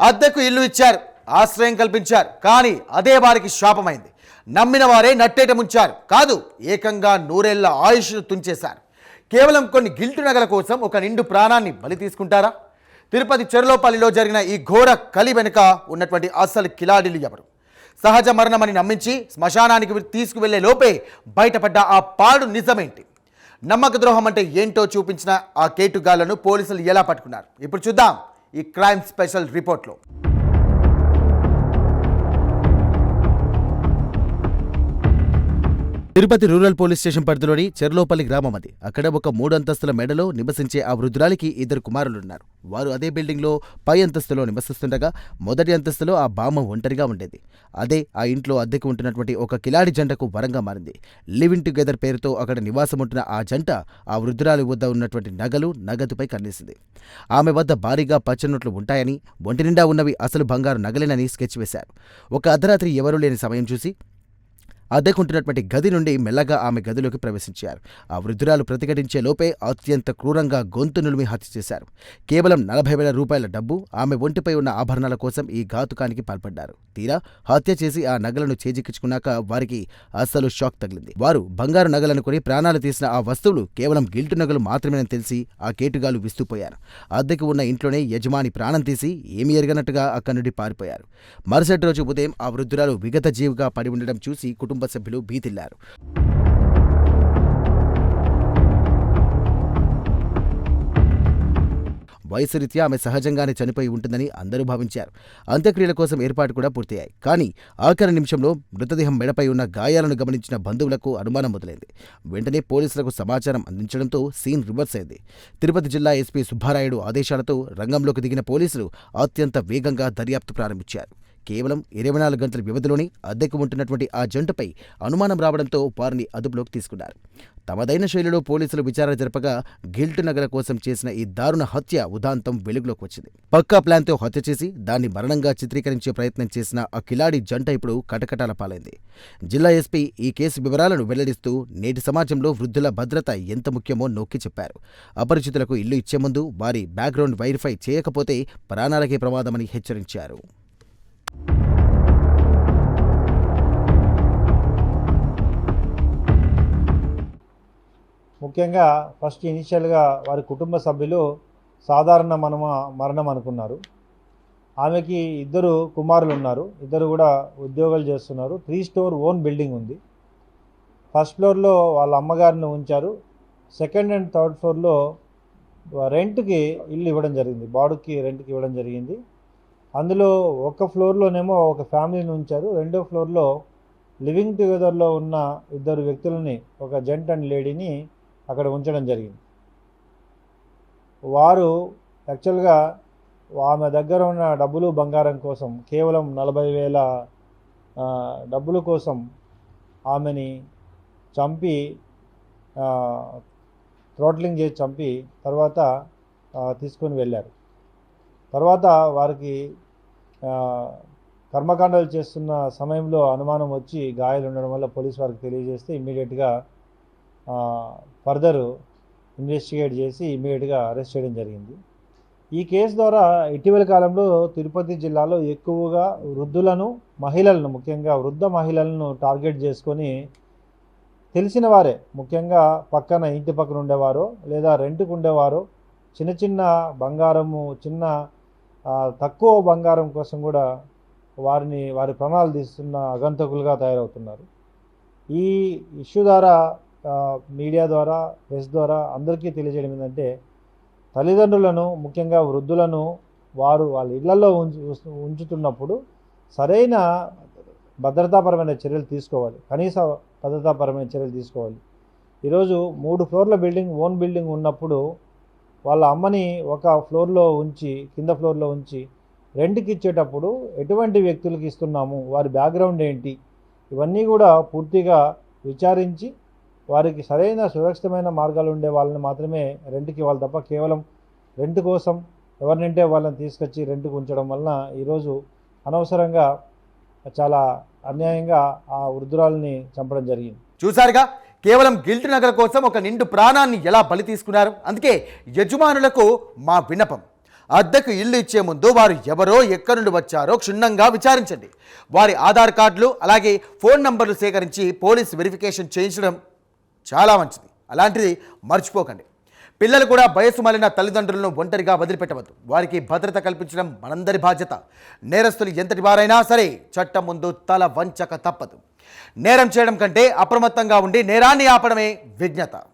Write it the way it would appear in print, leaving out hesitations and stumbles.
అద్దెకు ఇల్లు ఇచ్చారు, ఆశ్రయం కల్పించారు. కానీ అదే వారికి శాపమైంది. నమ్మిన వారే నట్టేట ముంచారు. కాదు, ఏకంగా నూరేళ్ల ఆయుష్ను తుంచేశారు. కేవలం కొన్ని గిల్టు నగల కోసం ఒక నిండు ప్రాణాన్ని బలి తీసుకుంటారా? తిరుపతి చెర్లోపల్లిలో జరిగిన ఈ ఘోర కలి వెనుక ఉన్నటువంటి అసలు కిలాడీలు ఎవరు? సహజ మరణమని నమ్మించి శ్మశానానికి తీసుకువెళ్లే లోపే బయటపడ్డ ఆ పాడు నిజమేంటి? నమ్మక ద్రోహం అంటే ఏంటో చూపించిన ఆ కేటుగాళ్లను పోలీసులు ఎలా పట్టుకున్నారు? ఇప్పుడు చూద్దాం ఈ క్రైమ్ స్పెషల్ రిపోర్ట్లో. తిరుపతి రూరల్ పోలీస్ స్టేషన్ పరిధిలోని చెర్లోపల్లి గ్రామం అది. అక్కడ ఒక 3 అంతస్తుల మెడలో నివసించే ఆ వృద్ధురాలికి 2 కుమారులున్నారు. వారు అదే బిల్డింగ్లో పై అంతస్తులో నివసిస్తుండగా మొదటి అంతస్తులో ఆ బామ్మ ఒంటరిగా ఉండేది. అదే ఆ ఇంట్లో అద్దెకు ఉంటున్నటువంటి ఒక కిలాడి జంటకు వరంగా మారింది. లివింగ్ టుగెదర్ పేరుతో అక్కడ నివాసం ఉంటున్న ఆ జంట ఆ వృద్ధురాలి వద్ద ఉన్నటువంటి నగలు, నగదుపై కన్నేసింది. ఆమె వద్ద భారీగా పచ్చనోట్లు ఉంటాయని, ఒంటి నిండా ఉన్నవి అసలు బంగారు నగలేనని స్కెచ్ వేశారు. ఒక అర్ధరాత్రి ఎవరూ లేని సమయం చూసి అద్దెకుంటున్నటువంటి గది నుండి మెల్లగా ఆమె గదిలోకి ప్రవేశించారు. ఆ వృద్ధురాలు ప్రతిఘటించే లోపే అత్యంత క్రూరంగా గొంతు నులిమి హత్య చేశారు. కేవలం 40,000 రూపాయల డబ్బు, ఆమె ఒంటిపై ఉన్న ఆభరణాల కోసం ఈ ఘాతుకానికి పాల్పడ్డారు. తీరా హత్య చేసి ఆ నగలను చేజిక్కించుకున్నాక వారికి అస్సలు షాక్ తగిలింది. వారు బంగారు నగలనుకుని ప్రాణాలు తీసిన ఆ వస్తువులు కేవలం గిల్టు నగలు మాత్రమేనని తెలిసి ఆ కేటుగాలు విస్తుపోయారు. అద్దెకు ఉన్న ఇంట్లోనే యజమాని ప్రాణం తీసి ఏమీ ఎరగనట్టుగా అక్కడి నుండి పారిపోయారు. మరుసటి రోజు ఉదయం ఆ వృద్ధురాలు విగత జీవిగా పడి ఉండడం చూసి కుటుంబ సభ్యులు భీతిల్లారు. వయసురీత్యా ఆమె సహజంగానే చనిపోయి ఉంటుందని అందరూ భావించారు. అంత్యక్రియల కోసం ఏర్పాటు కూడా పూర్తయ్యాయి. కానీ ఆఖరి నిమిషంలో మృతదేహం మెడపై ఉన్న గాయాలను గమనించిన బంధువులకు అనుమానం మొదలైంది. వెంటనే పోలీసులకు సమాచారం అందించడంతో సీన్ రివర్స్ అయింది. తిరుపతి జిల్లా ఎస్పీ సుబ్బారాయుడు ఆదేశాలతో రంగంలోకి దిగిన పోలీసులు అత్యంత వేగంగా దర్యాప్తు ప్రారంభించారు. కేవలం 24 గంటల వ్యవధిలోనే అద్దెకు ఉంటున్నటువంటి ఆ జంటపై అనుమానం రావడంతో వారిని అదుపులోకి తీసుకున్నారు. తమదైన శైలిలో పోలీసులు విచారణ జరపగా గిల్టు నగల కోసం చేసిన ఈ దారుణ హత్య ఉదాంతం వెలుగులోకి వచ్చింది. పక్కా ప్లాన్తో హత్య చేసి దాన్ని మరణంగా చిత్రీకరించే ప్రయత్నం చేసిన ఆ కిలాడి జంట ఇప్పుడు కటకటాల పాలైంది. జిల్లా ఎస్పీ ఈ కేసు వివరాలను వెల్లడిస్తూ నేటి సమాజంలో వృద్ధుల భద్రత ఎంత ముఖ్యమో నొక్కి చెప్పారు. అపరిచితులకు ఇల్లు ఇచ్చే ముందు వారి బ్యాక్గ్రౌండ్ వెరిఫై చేయకపోతే ప్రాణాలకే ప్రమాదమని హెచ్చరించారు. ముఖ్యంగా ఫస్ట్ ఇనిషియల్గా వారి కుటుంబ సభ్యులు సాధారణ మరణం అనుకున్నారు. ఆమెకి 2 కుమారులు ఉన్నారు. 2 కూడా ఉద్యోగాలు చేస్తున్నారు. 3 స్టోర్ ఓన్ బిల్డింగ్ ఉంది. ఫస్ట్ ఫ్లోర్లో వాళ్ళ అమ్మగారిని ఉంచారు. సెకండ్ అండ్ థర్డ్ ఫ్లోర్లో రెంట్కి ఇల్లు ఇవ్వడం జరిగింది. బాడుకి రెంట్కి ఇవ్వడం జరిగింది. అందులో ఒక ఫ్లోర్లోనేమో ఒక ఫ్యామిలీని ఉంచారు. రెండో ఫ్లోర్లో లివింగ్ టుగెదర్లో ఉన్న 2 వ్యక్తులని, ఒక జెంట్ అండ్ లేడీని అక్కడ ఉంచడం జరిగింది. వారు యాక్చువల్గా ఆమె దగ్గర ఉన్న డబ్బులు, బంగారం కోసం కేవలం 40,000 డబ్బుల కోసం ఆమెని చంపి, థ్రోట్లింగ్ చేసి చంపి తర్వాత తీసుకొని వెళ్ళారు. తర్వాత వారికి కర్మకాండాలు చేస్తున్న సమయంలో అనుమానం వచ్చి గాయాలు ఉండడం వల్ల పోలీసు వారికి తెలియజేస్తే ఇమ్మీడియట్గా ఫర్దర్ ఇన్వెస్టిగేట్ చేసి ఇమ్మీడియట్గా అరెస్ట్ చేయడం జరిగింది. ఈ కేసు ద్వారా ఇటీవల కాలంలో తిరుపతి జిల్లాలో ఎక్కువగా వృద్ధులను, మహిళలను, ముఖ్యంగా వృద్ధ మహిళలను టార్గెట్ చేసుకొని తెలిసిన వారే, ముఖ్యంగా పక్కన ఇంటి పక్కన ఉండేవారో లేదా రెంట్కు ఉండేవారో చిన్న చిన్న బంగారము, తక్కువ బంగారం కోసం కూడా వారి ప్రాణాలు తీస్తున్న అగంతకులుగా తయారవుతున్నారు. ఈ ఇష్యూ ద్వారా, మీడియా ద్వారా, ప్రెస్ ద్వారా అందరికీ తెలియజేయడం ఏంటంటే, తల్లిదండ్రులను, ముఖ్యంగా వృద్ధులను వాళ్ళ ఇళ్లలో ఉంచుతున్నప్పుడు సరైన భద్రతాపరమైన చర్యలు తీసుకోవాలి. కనీస భద్రతాపరమైన చర్యలు తీసుకోవాలి. ఈరోజు 3 ఫ్లోర్ల బిల్డింగ్, ఓన్ బిల్డింగ్ ఉన్నప్పుడు వాళ్ళ అమ్మని ఒక ఫ్లోర్లో ఉంచి, కింద ఫ్లోర్లో ఉంచి రెంట్కి ఇచ్చేటప్పుడు ఎటువంటి వ్యక్తులకు ఇస్తున్నాము, వారి బ్యాక్గ్రౌండ్ ఏంటి, ఇవన్నీ కూడా పూర్తిగా విచారించి వారికి సరైన సురక్షితమైన మార్గాలు ఉండే వాళ్ళని మాత్రమే రెంట్కి ఇవ్వాలి తప్ప కేవలం రెంట్ కోసం ఎవరినంటే వాళ్ళని తీసుకొచ్చి రెంట్కి ఉంచడం వలన ఈరోజు అనవసరంగా చాలా అన్యాయంగా ఆ వృద్ధురాలని చంపడం జరిగింది. చూసారుగా, కేవలం గిల్టు నగల కోసం ఒక నిండు ప్రాణాన్ని ఎలా బలి తీసుకున్నారు. అందుకే యజమానులకు మా విన్నపం, అద్దెకు ఇల్లు ఇచ్చే ముందు వారు ఎవరో ఎక్కడి నుండి వచ్చారో క్షుణ్ణంగా విచారించండి. వారి ఆధార్ కార్డులు అలాగే ఫోన్ నంబర్లు సేకరించి పోలీస్ వెరిఫికేషన్ చేయించడం చాలా మంచిది. అలాంటిది మర్చిపోకండి. పిల్లలు కూడా వయసు మళ్ళిన తల్లిదండ్రులను ఒంటరిగా వదిలిపెట్టవద్దు. వారికి భద్రత కల్పించడం మనందరి బాధ్యత. నేరస్తులు ఎంతటి వారైనా సరే చట్టం ముందు తల వంచక తప్పదు. నేరం చేయడం కంటే అప్రమత్తంగా ఉండి నేరాన్ని ఆపడమే విజ్ఞత.